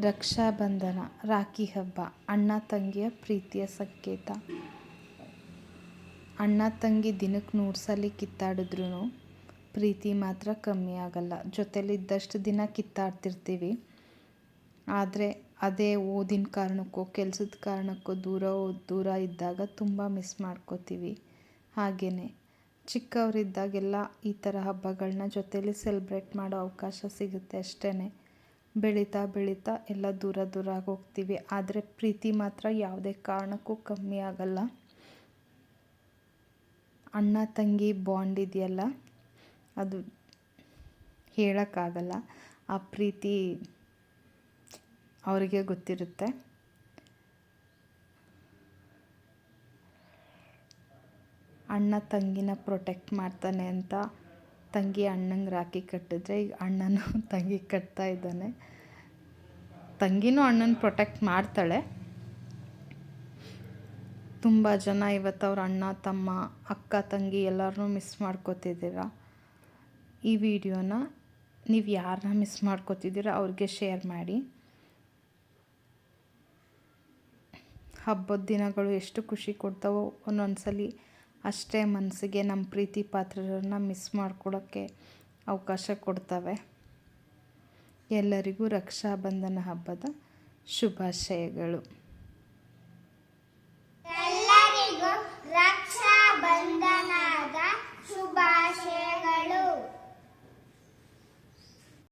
ರಕ್ಷಾಬಂಧನ, ರಾಖಿ ಹಬ್ಬ ಅಣ್ಣ ತಂಗಿಯ ಪ್ರೀತಿಯ ಸಂಕೇತ. ಅಣ್ಣ ತಂಗಿ ದಿನಕ್ಕೆ 100 ಸಲ ಕಿತ್ತಾಡಿದ್ರೂ ಪ್ರೀತಿ ಮಾತ್ರ ಕಮ್ಮಿ ಆಗಲ್ಲ. ಜೊತೆಲಿದ್ದಷ್ಟು ದಿನ ಕಿತ್ತಾಡ್ತಿರ್ತೀವಿ, ಆದರೆ ಅದೇ ಓದಿನ ಕಾರಣಕ್ಕೋ ಕೆಲಸದ ಕಾರಣಕ್ಕೋ ದೂರ ಇದ್ದಾಗ ತುಂಬ ಮಿಸ್ ಮಾಡ್ಕೋತೀವಿ. ಹಾಗೆಯೇ ಚಿಕ್ಕವರಿದ್ದಾಗೆಲ್ಲ ಈ ಥರ ಹಬ್ಬಗಳನ್ನ ಜೊತೇಲಿ ಸೆಲೆಬ್ರೇಟ್ ಮಾಡೋ ಅವಕಾಶ ಸಿಗುತ್ತೆ ಅಷ್ಟೇ. ಬೆಳೀತಾ ಬೆಳೀತಾ ಎಲ್ಲ ದೂರ ಆಗೋಗ್ತೀವಿ, ಆದರೆ ಪ್ರೀತಿ ಮಾತ್ರ ಯಾವುದೇ ಕಾರಣಕ್ಕೂ ಕಮ್ಮಿ ಆಗಲ್ಲ. ಅಣ್ಣ ತಂಗಿ ಬಾಂಡ್ ಇದೆಯಲ್ಲ, ಅದು ಹೇಳೋಕ್ಕಾಗಲ್ಲ. ಆ ಪ್ರೀತಿ ಅವರಿಗೆ ಗೊತ್ತಿರುತ್ತೆ. ಅಣ್ಣ ತಂಗಿನ ಪ್ರೊಟೆಕ್ಟ್ ಮಾಡ್ತಾನೆ ಅಂತ ತಂಗಿ ಅಣ್ಣಂಗೆ ರಾಖಿ ಕಟ್ಟಿದ್ರೆ, ಈಗ ಅಣ್ಣನೂ ತಂಗಿ ಕಟ್ತಾ ಇದ್ದಾನೆ. ತಂಗಿನೂ ಅಣ್ಣನ ಪ್ರೊಟೆಕ್ಟ್ ಮಾಡ್ತಾಳೆ. ತುಂಬ ಜನ ಇವತ್ತು ಅವ್ರ ಅಣ್ಣ ತಮ್ಮ ಅಕ್ಕ ತಂಗಿ ಎಲ್ಲರನ್ನೂ ಮಿಸ್ ಮಾಡ್ಕೋತಿದ್ದೀರ. ಈ ವಿಡಿಯೋನ ನೀವು ಯಾರನ್ನ ಮಿಸ್ ಮಾಡ್ಕೋತಿದ್ದೀರ ಅವ್ರಿಗೆ ಶೇರ್ ಮಾಡಿ. ಹಬ್ಬದ ದಿನಗಳು ಎಷ್ಟು ಖುಷಿ ಕೊಡ್ತಾವೋ ಒಂದೊಂದ್ಸಲಿ ಅಷ್ಟೇ ಮನಸ್ಸಿಗೆ ನಮ್ಮ ಪ್ರೀತಿ ಪಾತ್ರರನ್ನ ಮಿಸ್ ಮಾಡ್ಕೊಳ್ಳೋಕ್ಕೆ ಅವಕಾಶ ಕೊಡ್ತವೆ. ಎಲ್ಲರಿಗೂ ರಕ್ಷಾಬಂಧನ ಹಬ್ಬದ ಶುಭಾಶಯಗಳು.